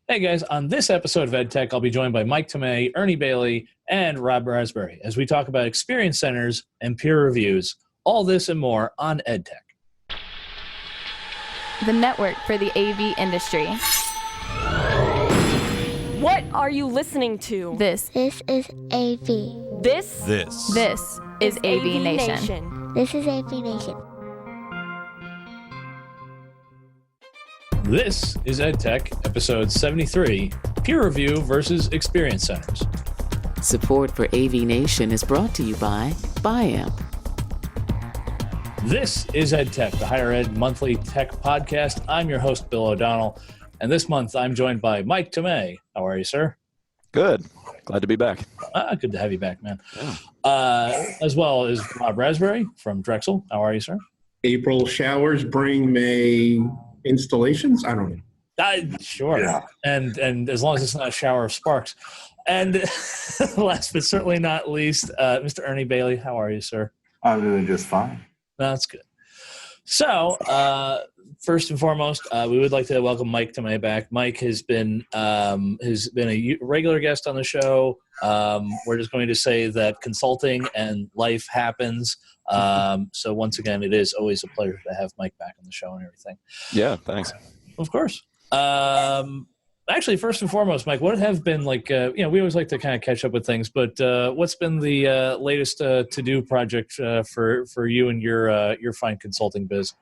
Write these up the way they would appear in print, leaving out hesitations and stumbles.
Hey guys, on this episode of EdTech, I'll be joined by Mike Tomei, Ernie Bailey, and Rob Raspberry as we talk about experience centers and peer reviews. All this and more on EdTech. The network for the AV industry. What are you listening to? This is AV. This is AVNation. This is AVNation. This is EdTech, episode 73, Peer Review versus Experience Centers. Support for AVNation is brought to you by BIAMP. This is EdTech, the higher ed monthly tech podcast. I'm your host, Bill O'Donnell, and this month I'm joined by Mike Tomei. How are you, sir? Good. Glad to be back. Good to have you back, man. As well as Rob Raspberry from Drexel. How are you, sir? April showers bring May installations? I don't know. Sure. Yeah. And as long as it's not a shower of sparks. And last but certainly not least, Mr. Ernie Bailey. How are you, sir? I'm doing just fine. That's good. So, first and foremost, we would like to welcome Mike Tomei back. Mike has been a regular guest on the show. We're just going to say that consulting and life happens. So once again, it is always a pleasure to have Mike back on the show and everything. Yeah, thanks. Of course. Actually, first and foremost, Mike, what have been like? We always like to kind of catch up with things, but what's been the latest to-do project for you and your fine consulting biz?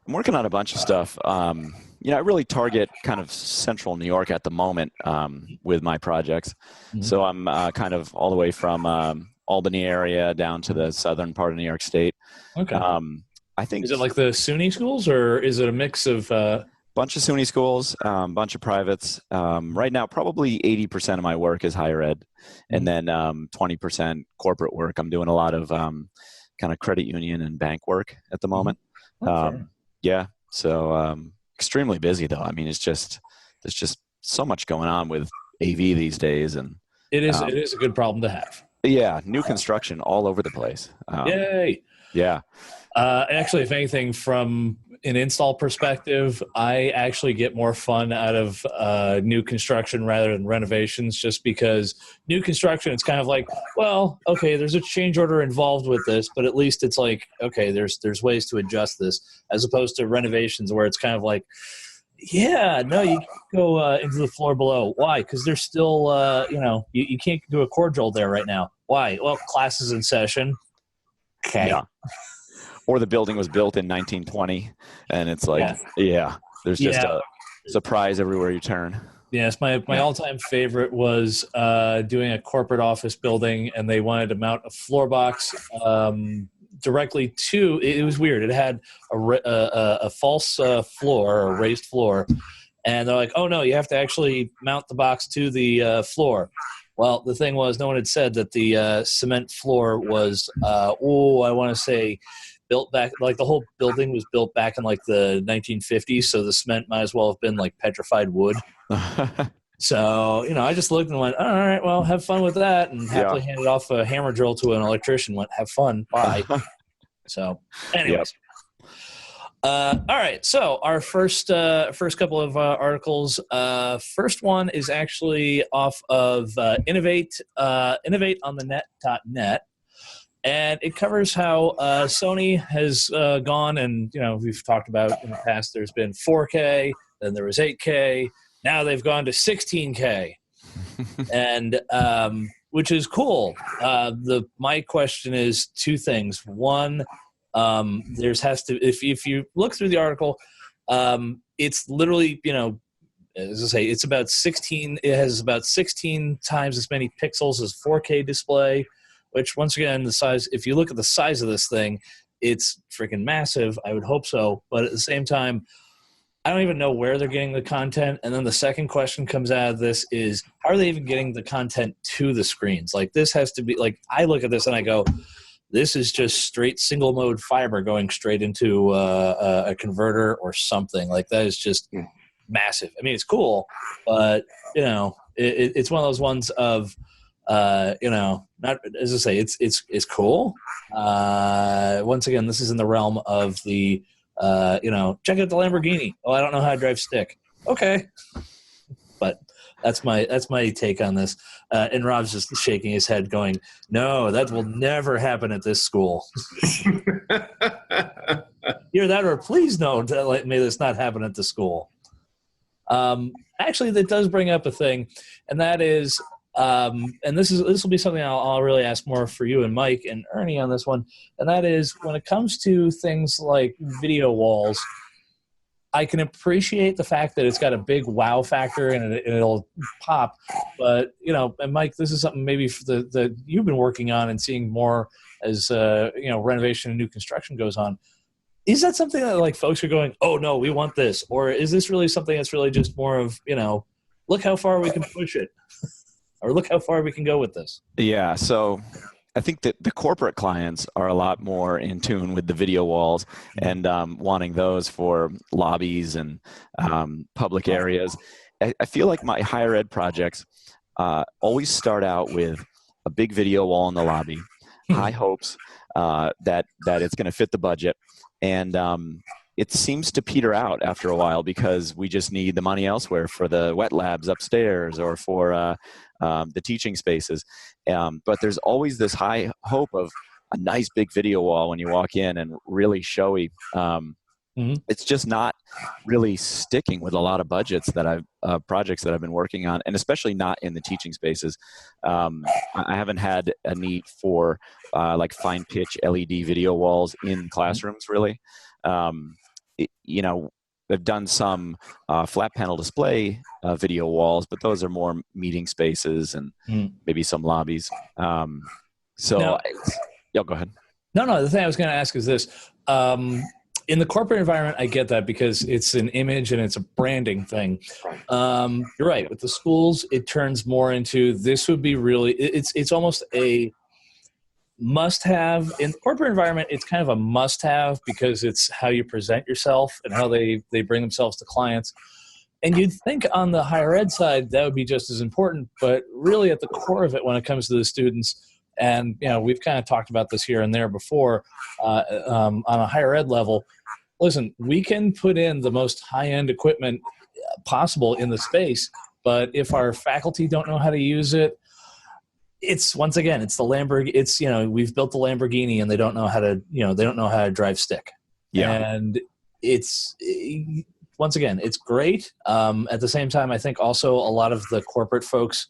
I'm working on a bunch of stuff. I really target kind of central New York at the moment with my projects. Mm-hmm. So I'm kind of all the way from Albany area down to the southern part of New York State. Okay. I think. Is it like the SUNY schools, or is it a mix of? Bunch of SUNY schools, bunch of privates. Right now, probably 80% of my work is higher ed, and then 20% corporate work. I'm doing a lot of kind of credit union and bank work at the moment. Okay. So extremely busy though. I mean, there's just so much going on with AV these days, and it is a good problem to have. Yeah, new construction all over the place. Yay! Yeah. Actually, if anything, from an install perspective, I actually get more fun out of new construction rather than renovations, just because new construction, it's kind of like, well, okay, there's a change order involved with this, but at least it's like, okay, there's ways to adjust this, as opposed to renovations where it's kind of like, yeah, no, you can't go into the floor below. Why? Because there's still, you can't do a core drill there right now. Why? Well, class is in session. Okay. Yeah. Or the building was built in 1920, and it's like, there's just a surprise everywhere you turn. Yes, my all-time favorite was doing a corporate office building, and they wanted to mount a floor box directly to. It was weird. It had a false floor, or a raised floor, and they're like, "Oh no, you have to actually mount the box to the floor." Well, the thing was, no one had said that the cement floor was, I want to say, built back, like the whole building was built back in like the 1950s, so the cement might as well have been like petrified wood. So, I just looked and went, all right, well, have fun with that, and happily handed off a hammer drill to an electrician, went, have fun, bye. So, anyways. Yep. All right, so our first couple of articles. First one is actually off of innovateonthenet.net, and it covers how Sony has gone, and we've talked about in the past. There's been 4K, then there was 8K. Now they've gone to 16K, and which is cool. My question is two things. One. If you look through the article, it's literally, as I say, it's about 16. It has about 16 times as many pixels as 4K display, which once again, the size, if you look at the size of this thing, it's freaking massive. I would hope so. But at the same time, I don't even know where they're getting the content. And then the second question comes out of this is, how are they even getting the content to the screens? Like, this has to be, like, I look at this and I go, this is just straight single mode fiber going straight into a converter or something. Like, that is just massive. I mean, it's cool, but it's one of those ones of not, as I say, it's cool. Once again, this is in the realm of the check out the Lamborghini. Oh, I don't know how to drive stick. Okay. But that's my take on this. And Rob's just shaking his head, going, "No, that will never happen at this school." Hear that, or please no, may this not happen at the school. Actually, that does bring up a thing, and that is, and this will be something I'll really ask more for you and Mike and Ernie on this one, and that is when it comes to things like video walls. I can appreciate the fact that it's got a big wow factor and it'll pop, but and Mike, this is something maybe that you've been working on and seeing more as renovation and new construction goes on. Is that something that like folks are going, oh no, we want this, or is this really something that's really just more of look how far we can push it, or look how far we can go with this? Yeah, so I think that the corporate clients are a lot more in tune with the video walls and wanting those for lobbies and public areas. I feel like my higher ed projects always start out with a big video wall in the lobby, high hopes that it's going to fit the budget, and it seems to peter out after a while because we just need the money elsewhere for the wet labs upstairs or for the teaching spaces. But there's always this high hope of a nice big video wall when you walk in and really showy. It's just not really sticking with a lot of budgets that projects that I've been working on, and especially not in the teaching spaces. I haven't had a need for like fine pitch LED video walls in classrooms really. I've done some flat panel display video walls, but those are more meeting spaces and maybe some lobbies. Go ahead. No. The thing I was going to ask is this. In the corporate environment, I get that because it's an image and it's a branding thing. You're right. With the schools, it turns more into this would be really, it's almost a must-have. In the corporate environment, it's kind of a must-have because it's how you present yourself and how they bring themselves to clients. And you'd think on the higher ed side, that would be just as important, but really at the core of it when it comes to the students, and we've kind of talked about this here and there before on a higher ed level. Listen, we can put in the most high-end equipment possible in the space, but if our faculty don't know how to use it, it's once again, it's the Lamborghini. It's we've built the Lamborghini and they don't know how to drive stick. Yeah, and it's once again, it's great. At the same time, I think also a lot of the corporate folks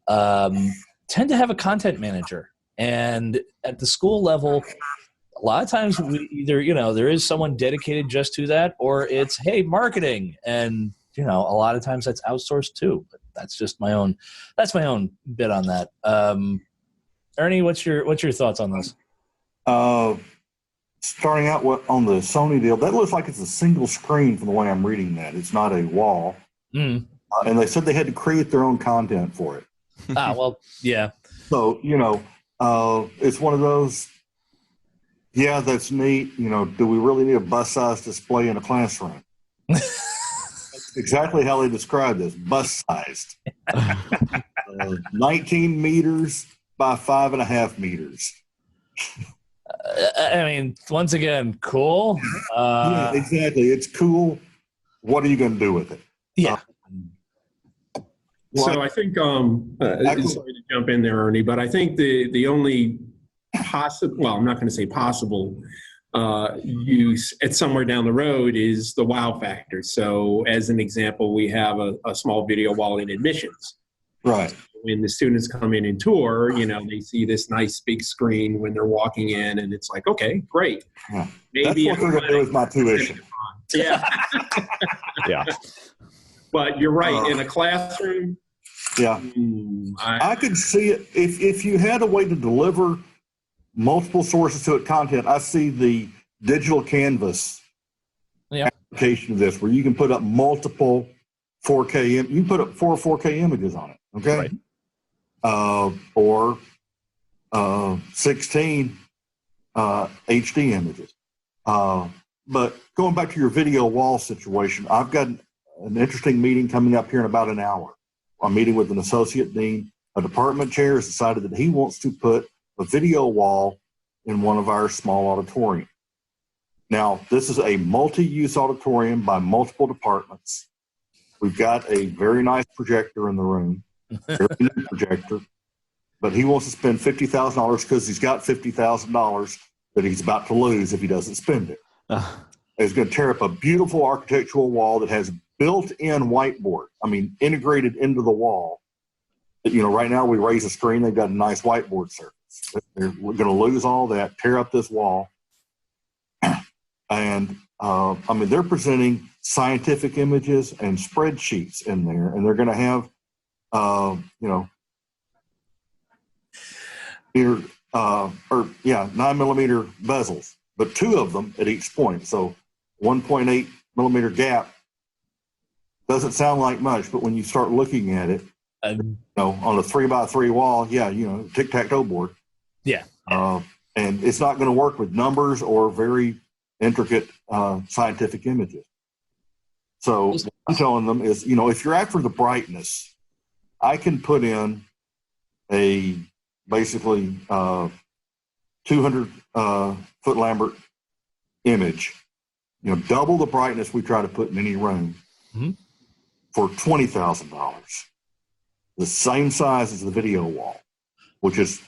tend to have a content manager, and at the school level, a lot of times we either there is someone dedicated just to that, or it's marketing, and a lot of times that's outsourced too. But that's just my own bit on that. Ernie, what's your thoughts on this? Starting out on the Sony deal, that looks like it's a single screen from the way I'm reading that. It's not a wall, and they said they had to create their own content for it. Well, yeah. So, it's one of those, yeah, that's neat. Do we really need a bus-sized display in a classroom? That's exactly how they describe this, bus-sized. 19 meters by 5.5 meters. I mean, once again, cool. Yeah, exactly. It's cool. What are you going to do with it? Yeah. So I think, sorry to jump in there, Ernie, but I think the only possible, well, I'm not going to say possible use at somewhere down the road is the wow factor. So as an example, we have a small video wall in admissions. Right. When the students come in and tour, they see this nice big screen when they're walking in, and it's like, okay, great. Yeah. Maybe that's what they're going to do with my tuition. Yeah. Yeah. But you're right. In a classroom, yeah, I could see it if you had a way to deliver multiple sources to it content. I see the digital canvas application of this, where you can put up multiple 4K. You can put up 4 4K images on it. Okay, right. Or 16 HD images. But going back to your video wall situation, I've got an interesting meeting coming up here in about an hour. I'm meeting with an associate dean. A department chair has decided that he wants to put a video wall in one of our small auditoriums. Now, this is a multi-use auditorium by multiple departments. We've got a very nice projector in the room, very new projector, but he wants to spend $50,000 because he's got $50,000 that he's about to lose if he doesn't spend it. He's going to tear up a beautiful architectural wall that has built-in whiteboard. I mean, integrated into the wall. You know, right now we raise a screen, they've got a nice whiteboard surface. We're going to lose all that, tear up this wall. And, I mean, they're presenting scientific images and spreadsheets in there, and they're going to have, 9mm bezels, but 2 of them at each point. So 1.8 millimeter gap doesn't sound like much, but when you start looking at it, on a 3x3 wall, tic-tac-toe board. Yeah. And it's not going to work with numbers or very intricate scientific images. So what I'm telling them is, if you're after the brightness, I can put in a basically 200 foot Lambert image, double the brightness we try to put in any room for $20,000. The same size as the video wall, which is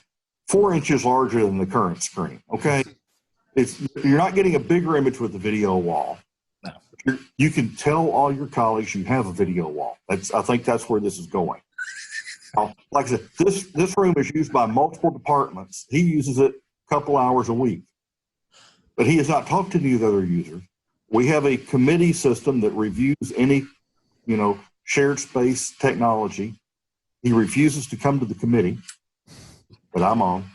4 inches larger than the current screen. Okay. You're not getting a bigger image with the video wall. No. You can tell all your colleagues you have a video wall. I think that's where this is going. Like I said, this room is used by multiple departments. He uses it a couple hours a week, but he has not talked to any of the other users. We have a committee system that reviews any, shared space technology. He refuses to come to the committee that I'm on,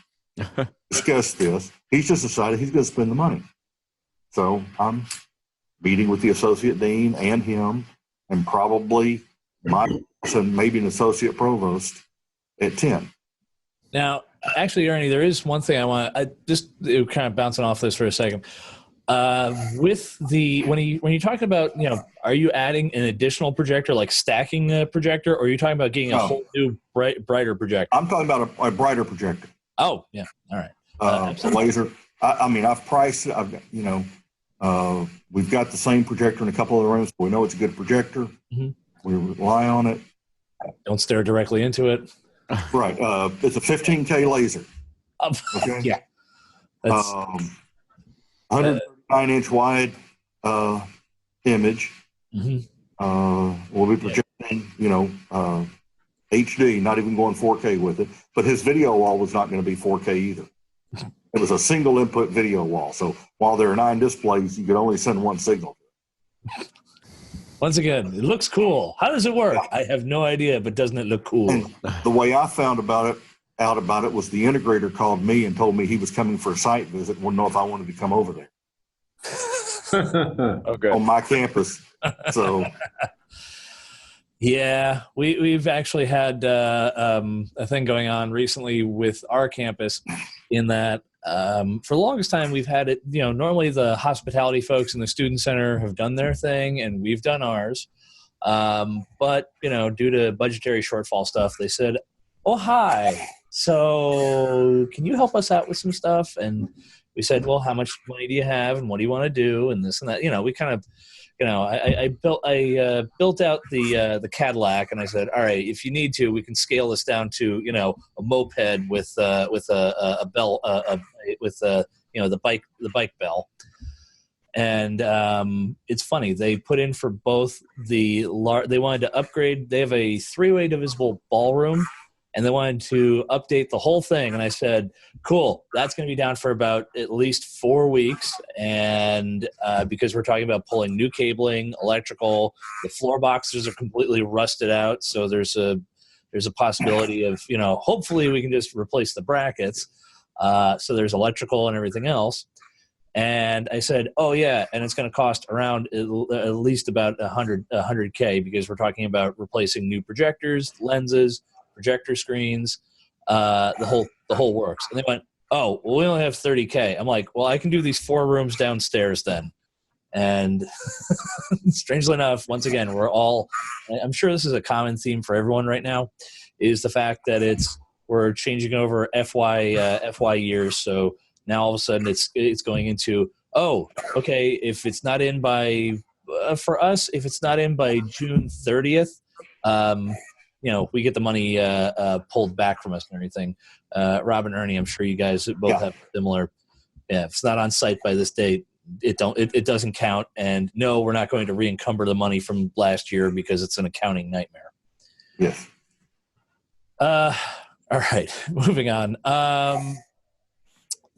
discuss this. He's just decided he's going to spend the money. So I'm meeting with the associate dean and him, and probably my boss and maybe an associate provost at 10. Now, actually, Ernie, there is one thing kind of bouncing off this for a second. With when you talk about, are you adding an additional projector, like stacking a projector, or are you talking about getting a whole new brighter projector? I'm talking about a brighter projector. Oh, yeah. All right. A laser. I've priced it. We've got the same projector in a couple of the rooms. We know it's a good projector. Mm-hmm. We rely on it. Don't stare directly into it. Right. It's a 15K laser. Okay. Yeah. That's 139-inch wide image. Mm-hmm. We'll be projecting, HD, not even going 4K with it. But his video wall was not going to be 4K either. It was a single input video wall. So while there are 9 displays, you could only send one signal. Once again, it looks cool. How does it work? I have no idea, but doesn't it look cool? And the way I found out about it was the integrator called me and told me he was coming for a site visit. Wouldn't know if I wanted to come over there. Okay. On my campus. So yeah, we've actually had a thing going on recently with our campus in that for the longest time we've had it, normally the hospitality folks in the student center have done their thing and we've done ours. But, due to budgetary shortfall stuff, they said, oh, hi. So can you help us out with some stuff? And we said, well, how much money do you have and what do you want to do? And this and that, we kind of, I built out the Cadillac and I said, all right, if you need to, we can scale this down to, a moped with a bell, with the bike bell. And it's funny, they put in for both they wanted to upgrade. They have a 3-way divisible ballroom and they wanted to update the whole thing. And I said, cool, that's going to be down for about at least 4 weeks. And because we're talking about pulling new cabling, electrical, the floor boxes are completely rusted out. So there's a possibility of, hopefully we can just replace the brackets. So there's electrical and everything else. And I said, oh yeah. And it's going to cost around at least about $100K because we're talking about replacing new projectors, lenses, projector screens, the whole works. And they went, oh, well, we only have 30K. I'm like, well, I can do these 4 rooms downstairs then. And strangely enough, once again, I'm sure this is a common theme for everyone right now, is the fact that we're changing over FY years. So now all of a sudden it's going into, oh, okay, if it's not in by for us, if it's not in by June 30th, we get the money pulled back from us and everything. Rob and Ernie, I'm sure you guys both have similar. Yeah, if it's not on site by this date, it doesn't count. And no, we're not going to re-encumber the money from last year because it's an accounting nightmare. Yes. All right, moving on.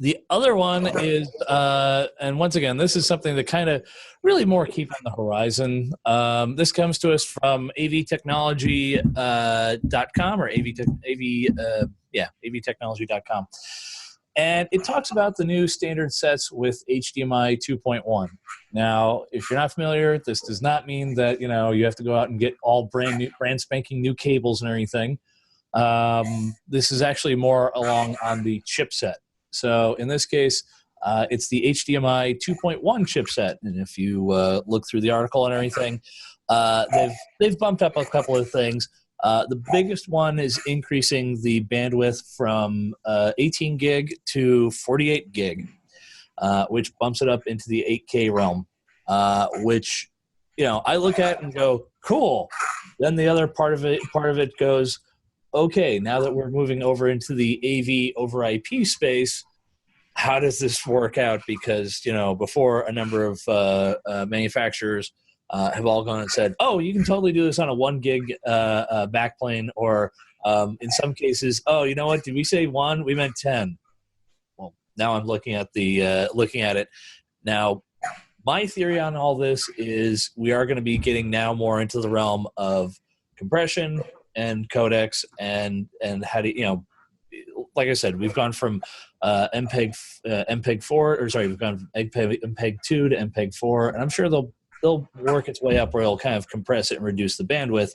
The other one is, and once again, this is something that kind of really more keep on the horizon. This comes to us from avtechnology.com or avtechnology.com. And it talks about the new standard sets with HDMI 2.1. Now, if you're not familiar, this does not mean that, you have to go out and get all brand spanking new cables and everything. This is actually more along on the chipset. So in this case, it's the HDMI 2.1 chipset. And if you look through the article and everything, they've bumped up a couple of things. The biggest one is increasing the bandwidth from 18 gig to 48 gig, which bumps it up into the 8K realm, which, I look at and go, cool. Then the other part of it goes, okay, now that we're moving over into the AV over IP space, how does this work out? Because, before a number of manufacturers have all gone and said, oh, you can totally do this on a 1 gig backplane, or in some cases, oh, you know what? Did we say 1? We meant 10. Well, now I'm looking at it. Now, my theory on all this is we are going to be getting now more into the realm of compression and codecs and how to, like I said, we've gone from MPEG 4, or sorry, we've gone from MPEG 2 to MPEG 4, and I'm sure they'll work its way up where it'll kind of compress it and reduce the bandwidth.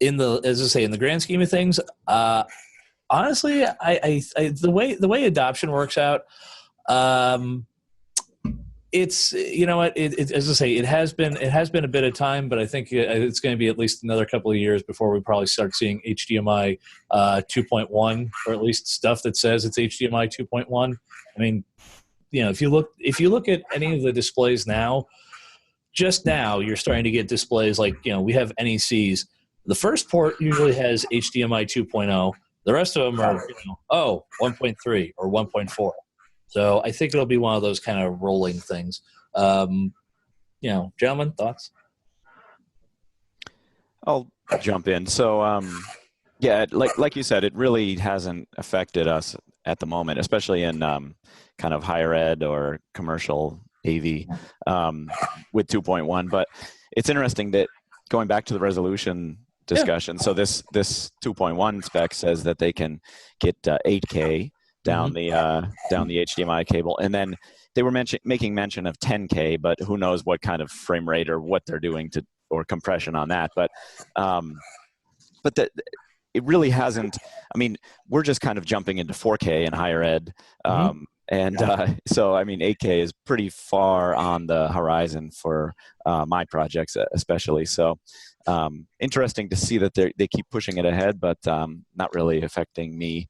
In the grand scheme of things, honestly, the way adoption works out, it's, as I say, it has been a bit of time, but I think it's going to be at least another couple of years before we probably start seeing HDMI 2.1, or at least stuff that says it's HDMI 2.1. I mean, if you look at any of the displays now, just now you're starting to get displays like, we have NECs. The first port usually has HDMI 2.0. The rest of them are, 1.3 or 1.4. So I think it'll be one of those kind of rolling things. Gentlemen, thoughts? I'll jump in. So, like you said, it really hasn't affected us at the moment, especially in kind of higher ed or commercial AV with 2.1. But it's interesting that going back to the resolution discussion, so this 2.1 spec says that they can get 8K down the HDMI cable, and then they were making mention of 10K, but who knows what kind of frame rate or what they're doing or compression on that. But it really hasn't. I mean, we're just kind of jumping into 4K in higher ed, so I mean, 8K is pretty far on the horizon for my projects, especially. So interesting to see that they keep pushing it ahead, but not really affecting me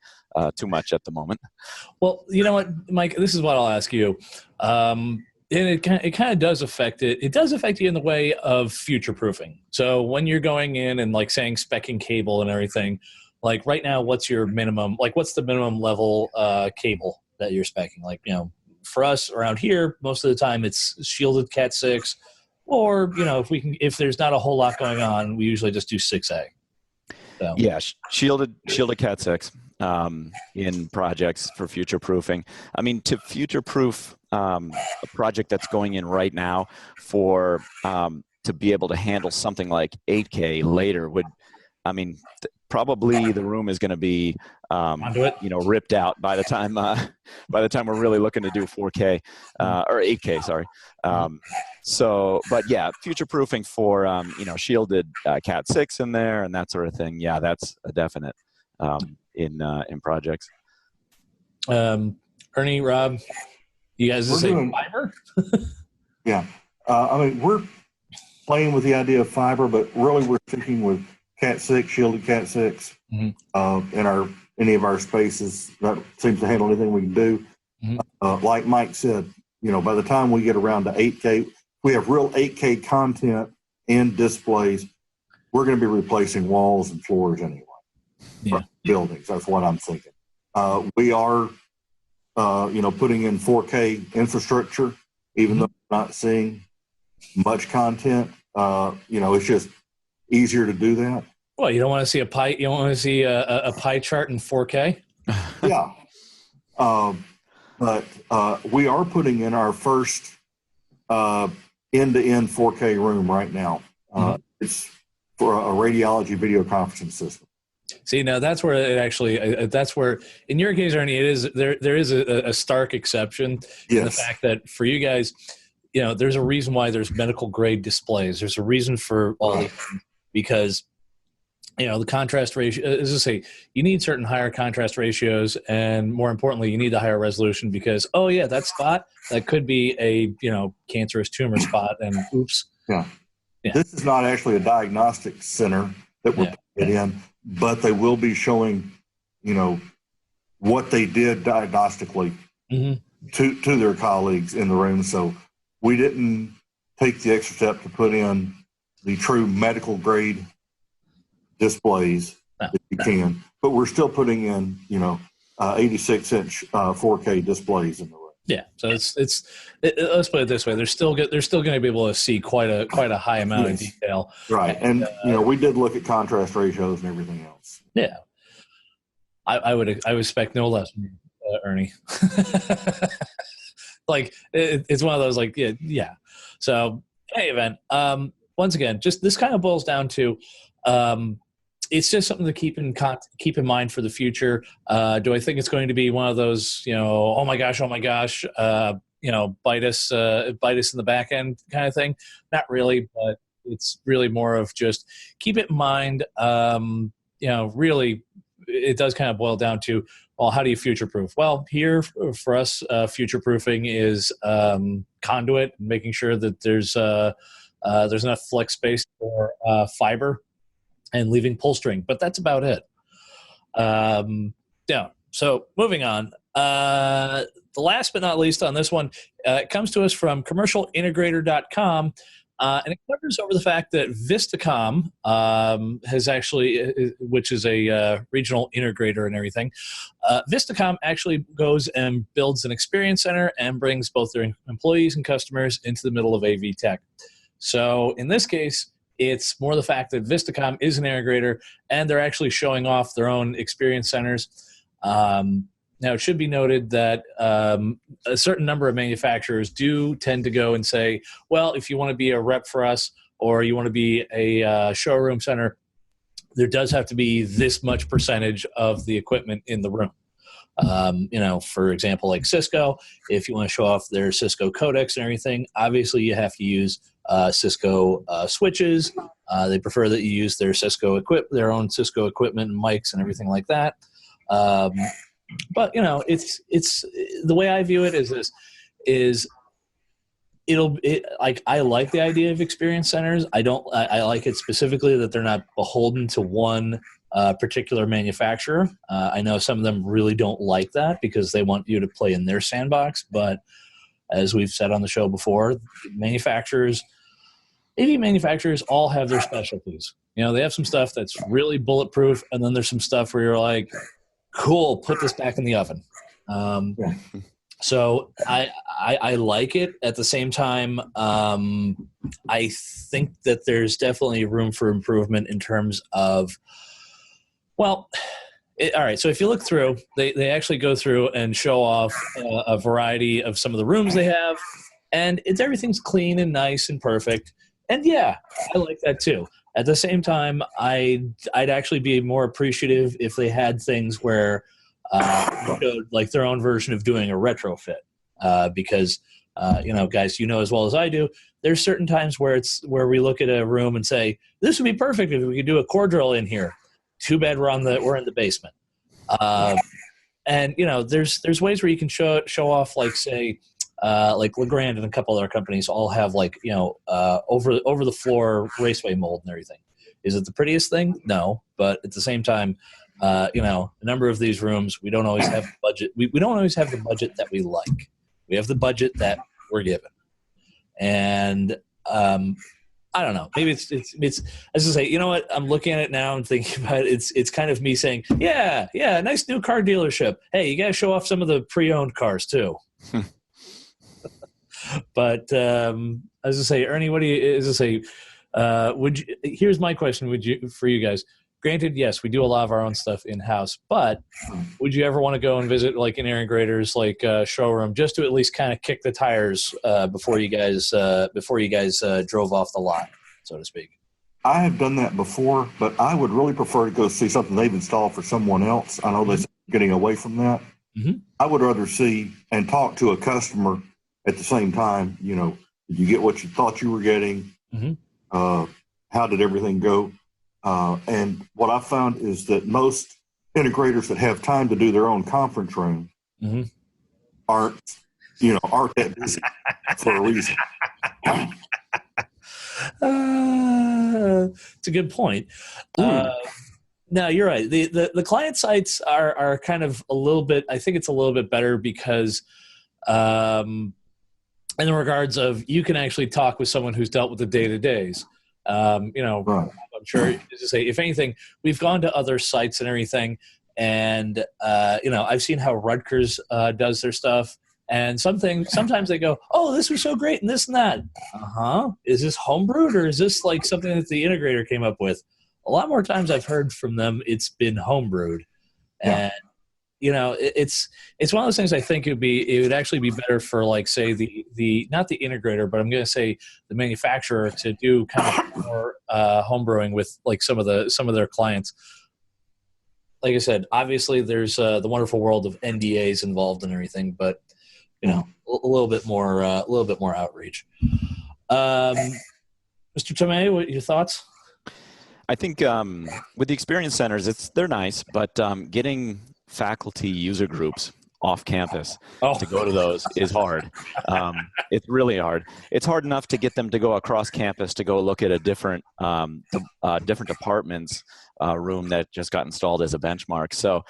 too much at the moment. Well, you know what, Mike, this is what I'll ask you. And it kind of does affect it. It does affect you in the way of future proofing. So when you're going in and like saying specking cable and everything, like right now, what's your minimum? Like, what's the minimum level cable that you're specking? Like, for us around here, most of the time it's shielded Cat 6, or if there's not a whole lot going on, we usually just do 6A. So. Yeah, shielded Cat 6 in projects for future proofing. I mean, to future proof a project that's going in right now for to be able to handle something like 8K later would, I mean, probably the room is going to be ripped out by the time we're really looking to do 4K or 8K, sorry. So, but yeah, future proofing for shielded Cat 6 in there and that sort of thing. Yeah, that's a definite in projects. Ernie, Rob, you guys just say fiber? Yeah, I mean, we're playing with the idea of fiber, but really we're sticking with Cat 6, shielded Cat 6 in any of our spaces. That seems to handle anything we can do. Like Mike said, by the time we get around to 8K, we have real 8K content and displays. We're going to be replacing walls and floors anyway. Yeah. Buildings. That's what I'm thinking. We are, putting in 4K infrastructure, even though we're not seeing much content. It's just easier to do that. Well, you don't want to see a pie. You don't want to see a pie chart in 4K. Yeah. But we are putting in our first end-to-end 4K room right now. It's for a radiology video conferencing system. See, now that's where it actually, that's where, in your case, Ernie, it is, there is a stark exception. Yes. In the fact that for you guys, there's a reason why there's medical grade displays. There's a reason for all these things, because the contrast ratio, as I say, you need certain higher contrast ratios, and more importantly, you need the higher resolution because, that spot, that could be a, cancerous tumor spot, and oops. Yeah. This is not actually a diagnostic center that we're putting it in, but they will be showing, what they did diagnostically to their colleagues in the room. So we didn't take the extra step to put in the true medical grade displays if you can, but we're still putting in 86-inch 4K displays in the room. Yeah, so let's put it this way: they're still going to be able to see quite a high amount of detail, right? And we did look at contrast ratios and everything else. Yeah, I would expect no less from you, Ernie. Like it's one of those yeah. So in any event, once again, just this kind of boils down to. It's just something to keep in mind for the future. Do I think it's going to be one of those, oh my gosh, bite us in the back end kind of thing? Not really, but it's really more of just keep it in mind. Really, it does kind of boil down to, well, how do you future-proof? Well, here for us, future-proofing is conduit, making sure that there's enough flex space for fiber, and leaving pull string, but that's about it. So moving on. The last but not least on this one, it comes to us from commercialintegrator.com, and it covers over the fact that Vistacom has actually, which is a regional integrator and everything, Vistacom actually goes and builds an experience center and brings both their employees and customers into the middle of AVTech. So in this case, it's more the fact that Vistacom is an integrator, and they're actually showing off their own experience centers. Now, it should be noted that a certain number of manufacturers do tend to go and say, well, if you want to be a rep for us or you want to be a showroom center, there does have to be this much percentage of the equipment in the room. For example, like Cisco, if you want to show off their Cisco codecs and everything, obviously you have to use Cisco switches. They prefer that you use their their own Cisco equipment and mics and everything like that. But it's the way I view it is I like the idea of experience centers. I like it specifically that they're not beholden to one particular manufacturer. I know some of them really don't like that because they want you to play in their sandbox. But as we've said on the show before, AV manufacturers all have their specialties. They have some stuff that's really bulletproof, and then there's some stuff where you're like, cool, put this back in the oven. So I like it. At the same time, I think that there's definitely room for improvement in terms of, all right, so if you look through, they actually go through and show off a variety of some of the rooms they have, and everything's clean and nice and perfect. And yeah, I like that too. At the same time, I'd actually be more appreciative if they had things where showed like their own version of doing a retrofit, because guys, as well as I do, there's certain times where we look at a room and say, this would be perfect if we could do a core drill in here. Too bad we're in the basement. And there's ways where you can show off, like say, like Legrand and a couple other companies all have over the floor raceway mold and everything. Is it the prettiest thing? No, but at the same time, a number of these rooms we don't always have the budget. We don't always have the budget that we like. We have the budget that we're given. And I don't know. Maybe it's as I say, you know what? I'm looking at it now and thinking about it. It's kind of me saying, yeah, nice new car dealership. Hey, you got to show off some of the pre-owned cars too. But as I say, Ernie, what do you? As I say, here's my question: for you guys? Granted, yes, we do a lot of our own stuff in house, but would you ever want to go and visit like an integrator's showroom just to at least kind of kick the tires before you guys drove off the lot, so to speak? I have done that before, but I would really prefer to go see something they've installed for someone else. I know they're getting away from that. Mm-hmm. I would rather see and talk to a customer at the same time. You know, did you get what you thought you were getting? Mm-hmm. How did everything go? And what I found is that most integrators that have time to do their own conference room mm-hmm. aren't that busy for a reason. It's a good point. No, you're right. The client sites are kind of a little bit, I think it's a little bit better because in the regards of you can actually talk with someone who's dealt with the day-to-days. Right. I'm sure, as I say, if anything, we've gone to other sites and everything, and I've seen how Rutgers does their stuff, and sometimes they go, "Oh, this was so great," and this and that. Is this homebrewed or is this like something that the integrator came up with? A lot more times I've heard from them it's been homebrewed, and it's one of those things. I think it would actually be better for, like, say the not the integrator, but I'm going to say the manufacturer to do kind of more homebrewing with like some of their clients. Like I said, obviously there's the wonderful world of NDAs involved and everything, but a little bit more outreach. Mr. Tomei, what are your thoughts? I think with the experience centers, they're nice, but getting faculty user groups off campus to go to those is hard. It's really hard. It's hard enough to get them to go across campus to go look at a different department's room that just got installed as a benchmark. So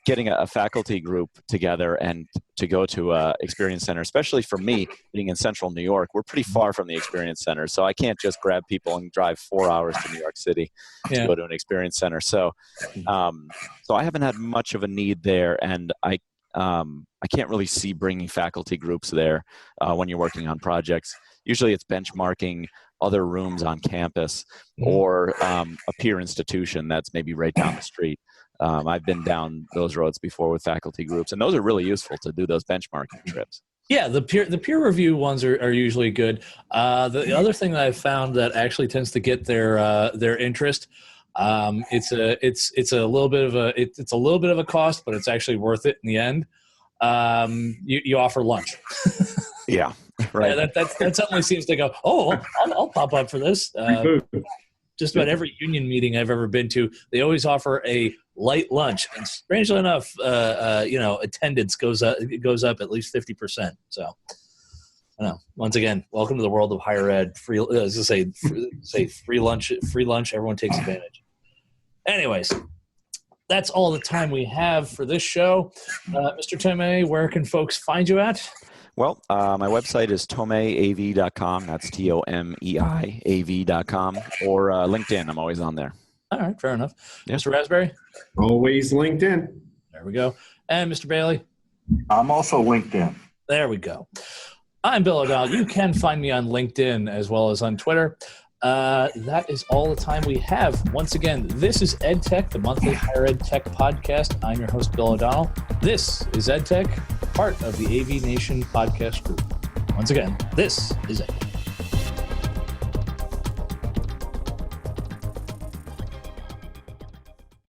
getting a faculty group together and to go to a experience center, especially for me being in central New York, we're pretty far from the experience center. So I can't just grab people and drive 4 hours to New York City to go to an experience center. So so I haven't had much of a need there, and I can't really see bringing faculty groups there when you're working on projects. Usually it's benchmarking other rooms on campus or a peer institution that's maybe right down the street. I've been down those roads before with faculty groups, and those are really useful to do those benchmarking trips. Yeah, the peer review ones are usually good. The other thing that I've found that actually tends to get their interest, it's a little bit of a cost, but it's actually worth it in the end. You offer lunch. Yeah, right. Yeah, that suddenly seems to go, I'll pop up for this. Just about every union meeting I've ever been to, they always offer a light lunch, and strangely enough, attendance goes up at least 50%. So, I don't know. Once again, welcome to the world of higher ed. Free lunch. Everyone takes advantage. Anyways, that's all the time we have for this show. Mr. Tomei, where can folks find you at? Well, my website is tomeiav.com. That's TOMEIAV.com, or LinkedIn. I'm always on there. All right, fair enough. Yeah. Mr. Raspberry? Always LinkedIn. There we go. And Mr. Bailey? I'm also LinkedIn. There we go. I'm Bill O'Donnell. You can find me on LinkedIn as well as on Twitter. That is all the time we have. Once again, this is EdTech, the monthly higher ed tech podcast. I'm your host, Bill O'Donnell. This is EdTech, part of the AVNation podcast group. Once again, this is EdTech.